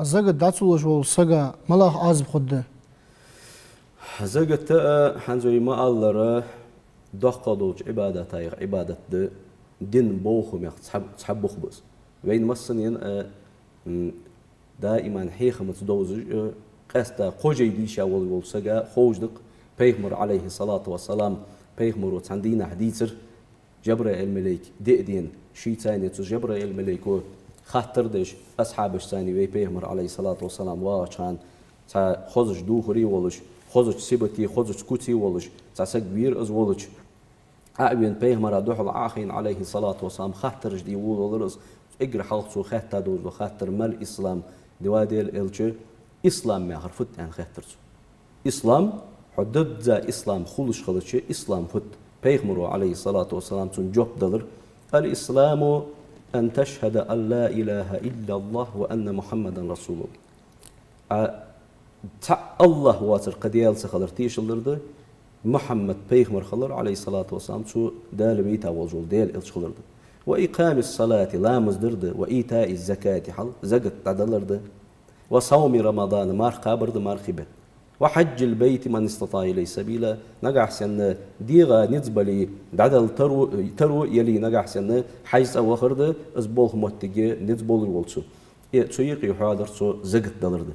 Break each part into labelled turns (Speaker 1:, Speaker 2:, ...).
Speaker 1: الزجت داتسولش والسجا ملاح عازب خده
Speaker 2: زجت حنزوي ما الله دقدوج عبادة تايغ عبادة دين بوخم يخ تحب بخبز وين مصنين دائما حيخة متدوز قاستا قوجي ديشا والسجا خوجدق بيغمر عليه الصلاة والسلام بيغمر وتعندينا حديثر جبرائيل الملك دين شي تاني جبرائيل الملك خاطر دش أصحابش ثاني وي بيغمر عليه الصلاة والسلام واشان تا خوزش دوخري ولش خوزش سيبتي خوزش كوتي ولش تا سكبير از ولش أبين بيغمر دوحل عاخين عليه الصلاة والسلام خاطر جدي ولرز اقر حلقسو خاطر دوز وخاطر مال إسلام دواديل إلچه إسلام ما حرفت يعني خاطرسو إسلام حدد ذا إسلام خلش خلش إسلام فت بيغمر عليه الصلاة والسلام تون جوب دلر الإسلام أن تشهد أن لا إله إلا الله وأن محمدا رسول الله الله واتر قديال سخلر تيش اللرده محمد بيغمر خلر عليه الصلاة والسلام شو دال بيتا والجول ديل إلش خلرده وإقام الصلاة لا مزدرده وإيتاء الزكاة حل زقت تعدلرده وصوم رمضان مار قابرده مار خبت وحج البيت من استطاع إليه سبيلا نجح سن ديغا نزبلي دعدل ترو يلي نجح سن حيث أو خرده أزبول متجي نزبول الولسو تسويق يحاضر سو زقت دلرده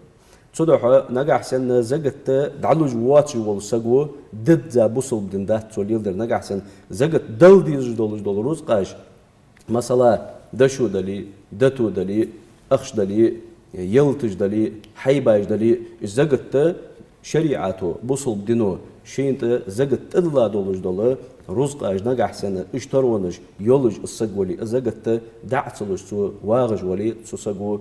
Speaker 2: صدق نجح سن زقت دعلو جواتش والسجو ضد ذا بوصل بدندات توليلدر نجح سن زقت دل ديز دول روز قاش مثلا دشو دلي دتو دلي أخش دلي يلتج دلي حيباج دلي زقت شريعته بوصل بدينو شينت زقت الله دولج دول روز قاش نجح سن اشترونج يولج السجولي زقت دعتلج سو واغج ولي سو سجو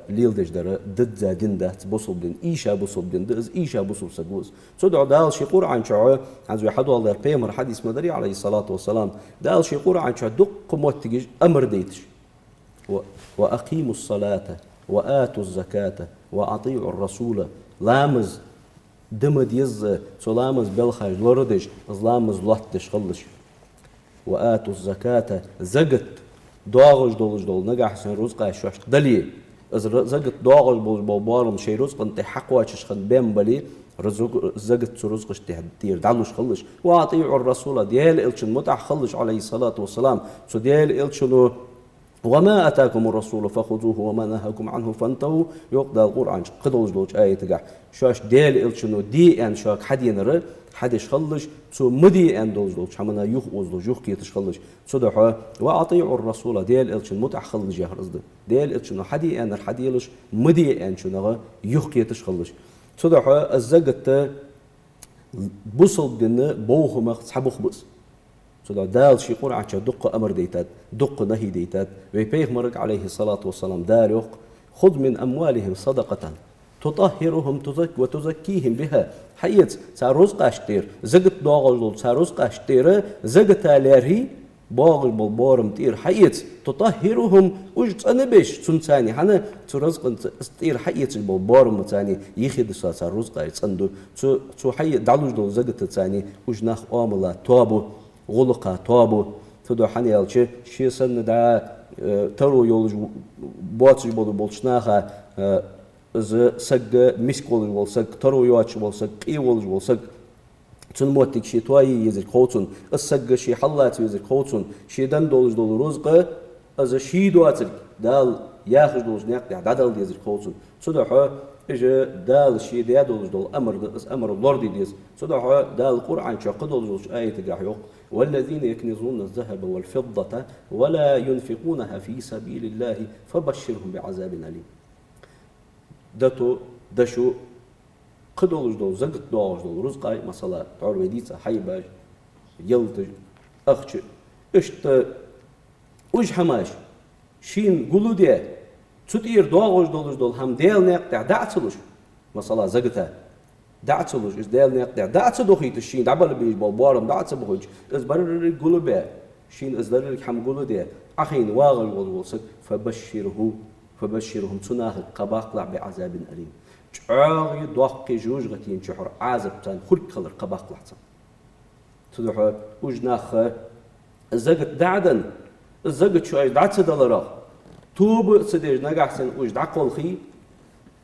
Speaker 2: ليلدش دره ضد زادين ده بوصل بدين إيشا بوصل بدين ده إيشا بوصل سجوز صدق دال شي قرآن شعو عن زي حدو الله بيمر حديث مدري عليه الصلاة والسلام دال شي قرآن شعو دق موتجج أمر ديتش وأقيموا الصلاة وآتوا الزكاة وأطيعوا الرسول لامز دمد يز سلامز بالخاج لردش لامز لطش خلش وآتوا الزكاة زقت داغج دول نجح سن رزقه شوش دلي از زقت داغج بارم شي رزق انت حق واشش خن بين بلي رزق زقت رزقش تدير دعلوش خلش واطيعوا الرسول ديال الشن متع خلش عليه الصلاه والسلام سو ديال الشنو وما اتاكم الرسول فخذوه وما نهاكم عنه فانتهوا يقضى القران قدوج دوج ايه تقع شوش ديال الشنو دي ان شاك حدينر حدش خلش سو مدي ان دولج حمنا يخ اوزلج يخ كيتش خلش سو دحا واطيعوا الرسول ديال الشن متع خلج يهرزد ديال الشنو حدي ان الحديلش مدي ان شنو يخ كيتش خلش سو دحا الزقت بوصل دين بوخ حبخ بس سو دال شي قرعه دق امر ديتات دق نهي ديتات ويبيغمرك عليه الصلاه والسلام دال خذ من اموالهم صدقه تطهرهم وتزكيهم بها حيت ساروز قاشتير زقت داغل ساروز قاشتير زقت الارهي باغل بالبارم تير حيت تطهرهم وجت انا بيش سنتاني حنا ترزق استير حيت بالبارم تاني يخد ساروز قايت صندو تو حي دعلوج دول زقت تاني وجناخ املا توابو غلقه توابو تدو حنيالشي شي سن دا ترو يولج بواتش بولشناخه از سگ میسکول ولسگ ترو یوچ ولسگ قی ولج ولسگ تون موتیک شی توایی یزر خوتون از سگ شی حلات یزر خوتون شی دن دولج دول روزقه از شی دواتر دال یاخج دولج نقد دادل یزر خوتون صدق اجا دال شی دیا دولج دول امر از امر لورد دیز صدق دال قرآن شق دولج آیت جاهیق والذين يكنزون الذهب والفضة ولا ينفقونها في سبيل الله فبشرهم بعذاب أليم دتو دشو قدولج دول زقت دولج دول رزقاي مثلا تعور وديتها حيباش يلتج أخش اشت وش حماش شين قولوا دي تطير دولج دول هم ديل نقطع دعتلوش مثلا زقتها دعتلوش إز ديل نقطع دعت دوخيت الشين دعبل بيج بالبارم دعت بخوج إز برر قولوا بيه شين إز درر حم قولوا دي أخين واغل والوسك فبشرهم تناه قباقلع بعذاب أليم جعاغي دوقي جوج غتين شحر عازب تان خلق خلر قباقلع تان تدوح وجناخ الزقت دعدن الزقت شوي دعت دلرا توب سديج نجح سن وج دعقل خي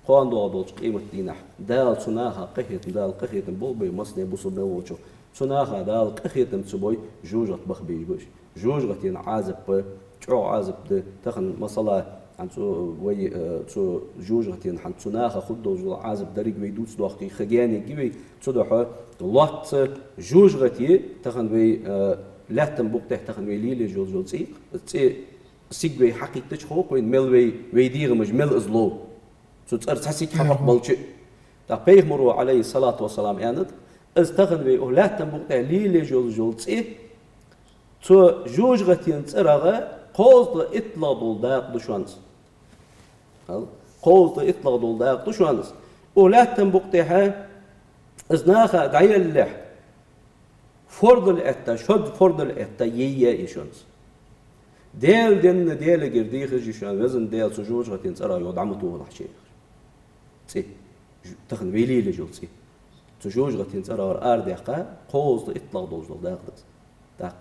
Speaker 2: قان دو قيمة دينح دال صناها قهيت دال قهيت بولبي مصني بوصل نوچو صناها دال قهيت تسبوي جوجت بخبي بش جوجت ين عازب چو عازب ده تخن مصلا عن سو وي سو جوجت ين حن صناها خد دو عازب دريق ويدوس دو اخي خجاني جيبي صدح لوت جوجت تخن وي لاتم بوقته تخن وي ليلي جوج سي سيغوي حقيقتش خوك وين مل وي دير مش مل ازلو تتصر تحسيك حق بلشي تا بيغمروا عليه الصلاة والسلام يعني استغن بي أولاد تنبقى ليلي جول تسيه تو جوج غتين تسرغة قوز إطلاق دول داق دشوانس قوز إطلاق دول داق دشوانس أولاد تنبقى ها ازناخا دعي اللح فرض الأتا شد فرض الأتا يشونس ديل دين ديل جرديخ جيشان وزن ديل سجوج غتين تسرغة يودعمتوه نحشي سي تخن ويلي لجول سي تجوج غتين ترى أردقة قوز إطلاق دوزل داق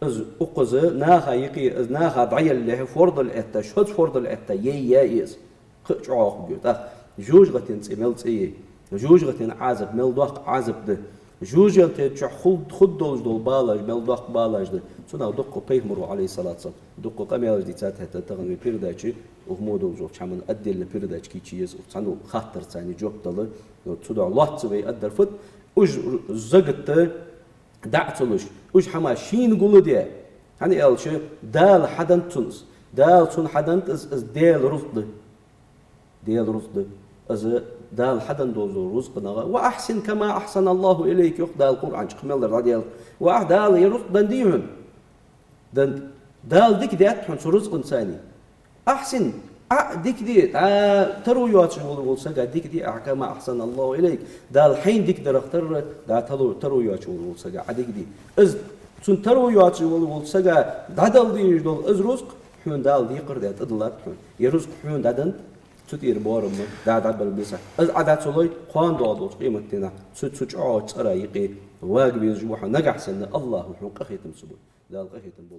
Speaker 2: از أقز ناخا يقي از ناخا ضعي اللي فرض الأتا شد فرض الأتا يس قطعه بيوت جوج غتين مل سي جوج غتين عازب مل دوق عازب ده جوج غتين خد دوزل بالاج مل دوق بالاج ده سنا دقو بيغمروا عليه الصلاة والسلام دقو قمياج دي تات حتى تغني بيرداچي وهمودو زوج چمن ادل بيرداچ كي چيز سانو خاطر ثاني جوب دل تدع الله تبي ادر فت وج زغت دعتلوش وج حماشين قولوا دي يعني قالش دال حدن تونس دال تون حدن از ديل رصد از دال حدن دوزو رزقنا واحسن كما احسن الله اليك يقدى القران قمل الراديال واحدال يرصد دنديهم دال ديك ديت حن رزق ثاني احسن ديك دي ترو يواتش والسجا ديك دي كما احسن الله اليك دال حين ديك درختر دا ترو يواتش والسجا ديك دي از تون ترو يواتش والسجا دادل دي دول از رزق حون دال دي قرد ادلات حون يرزق حون دادن تطير بورم دا بالبسا از عادات سولي قان دو قيمتنا سوچو صرايقي واجب يجوح نجح سن الله حق خيتم سبو دال قخيتم بو